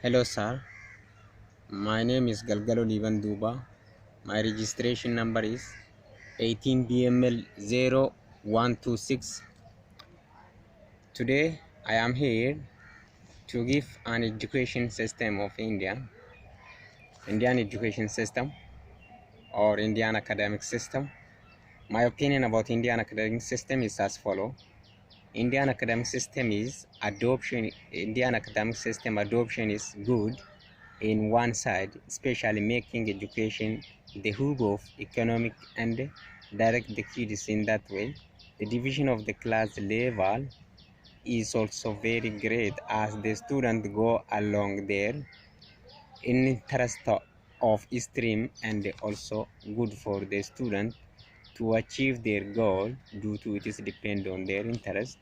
Hello, sir. My name is Galgalo Livan Duba. My registration number is 18BML0126. Today, I am here to give an education system of Indian education system or Indian academic system. My opinion about Indian academic system is as follow. Indian academic system is good in one side, especially making education the hub of economic and direct the kids in that way. The division of the class level is also very great as the students go along their interest of stream, and also good for the student to achieve their goal due to it is depend on their interest.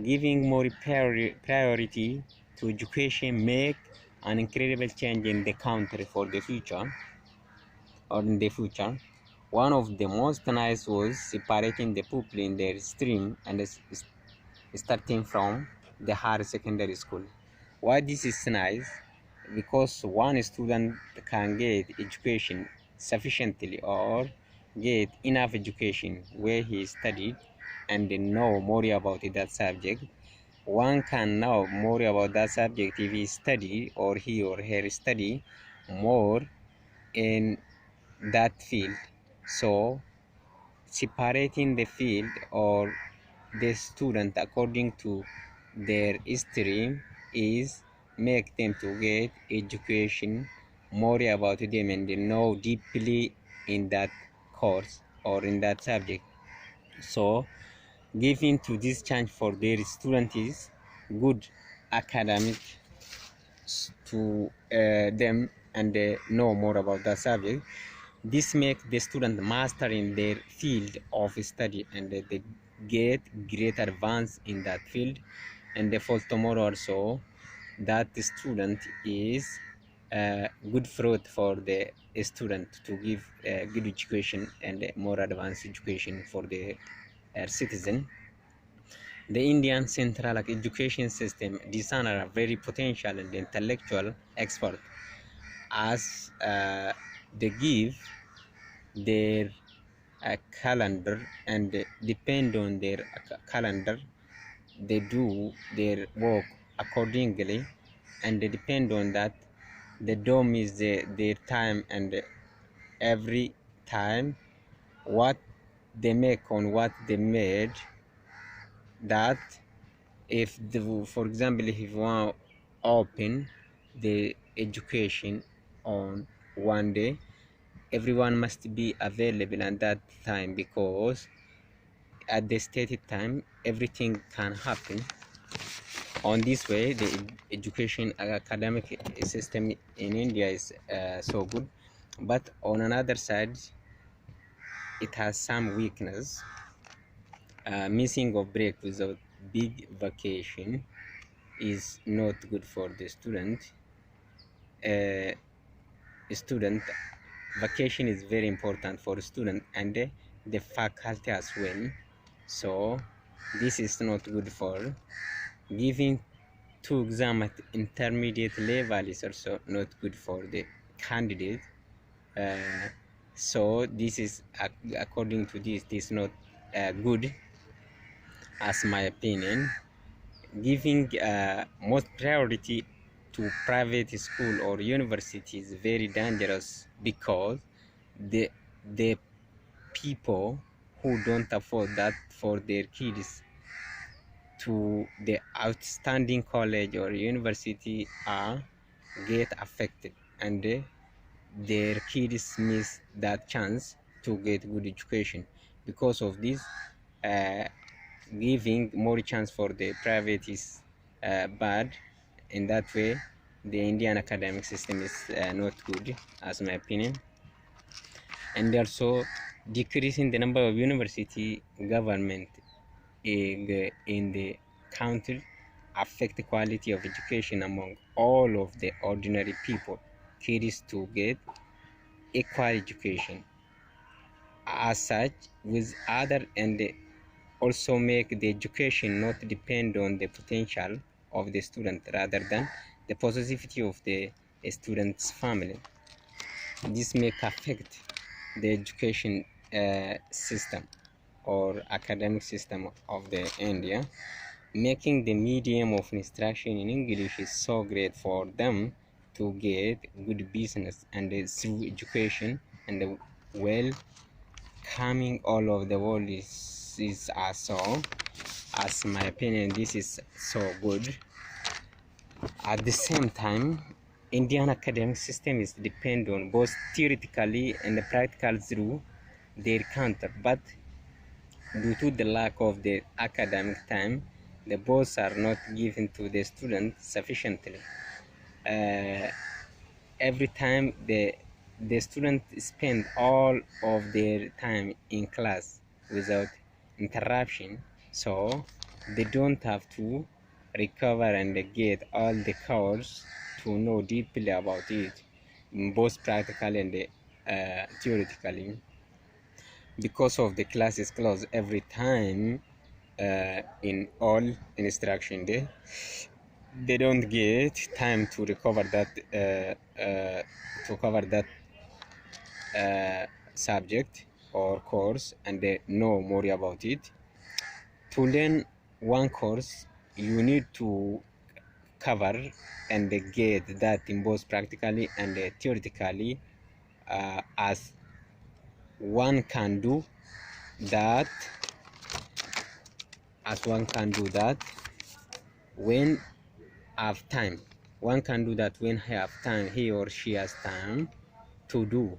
Giving more priority to education make an incredible change in the country for the future or in the future. One of the most nice was separating the people in their stream and starting from the higher secondary school. Why this is nice? Because one student can get education sufficiently or get enough education where he studied and know more about that subject. One can know more about that subject if he study or he or her study more in that field. So separating the field or the student according to their stream is make them to get education more about them and know deeply in that course or in that subject. So giving to this chance for their student is good academic to them and know more about that subject. This makes the student master in their field of study and they get great advance in that field, and for tomorrow also that student is good fruit for the student to give good education and more advanced education for the citizen. The Indian Central Education System designed a very potential and intellectual expert as they give their calendar and depend on their calendar. They do their work accordingly and they depend on that. The dome is their time, and every time what they make on what they made, that if the, for example, if you want to open the education on one day, everyone must be available at that time, because at the stated time everything can happen. On this way the education academic system in India is so good, but on another side it has some weakness. Missing of break without big vacation is not good for the student. uh, Student vacation is very important for student and the faculty as well. So this is not good for giving two exam at intermediate level is also not good for the candidate. So this is according to this not good as my opinion. Giving most priority to private school or university is very dangerous, because the people who don't afford that for their kids to the outstanding college or university are get affected, and their kids miss that chance to get good education. Because of this, uh, giving more chance for the private is bad. In that way the Indian academic system is not good as my opinion. And also decreasing the number of university government in the country affect the quality of education among all of the ordinary people. Kids to get equal education as such with other, and also make the education not depend on the potential of the student rather than the positivity of the student's family. This may affect the education system or academic system of the India, making the medium of instruction in English is so great for them to get good business and through education and well coming all over the world is also, as my opinion, this is so good. At the same time, Indian academic system is depend on both theoretically and practical through their counter, but due to the lack of the academic time, the both are not given to the student sufficiently. Uh, every time the student spend all of their time in class without interruption, so they don't have to recover and get all the course to know deeply about it, both practically and theoretically. Because of the class is closed every time in all instruction day, they don't get time to recover that to cover that subject or course and they know more about it. To learn one course, you need to cover and get that in both practically and theoretically, as one can do that when have time. One can do that when have time, he or she has time to do.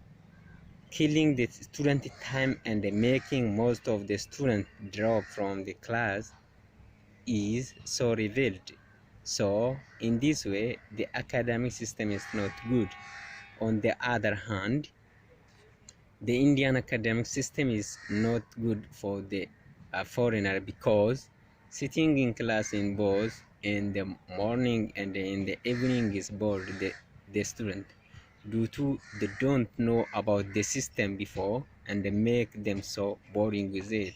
Killing the student time and making most of the student drop from the class is so revealed. So in this way, the academic system is not good. On the other hand, the Indian academic system is not good for the foreigner, because sitting in class in both in the morning and in the evening is bored the student, due to they don't know about the system before and they make them so boring with it.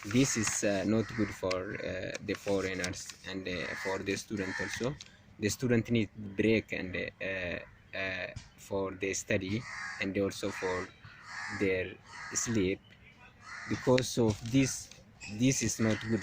This is not good for the foreigners and for the student also. The student needs break and for the study and also for their sleep. Because of this is not good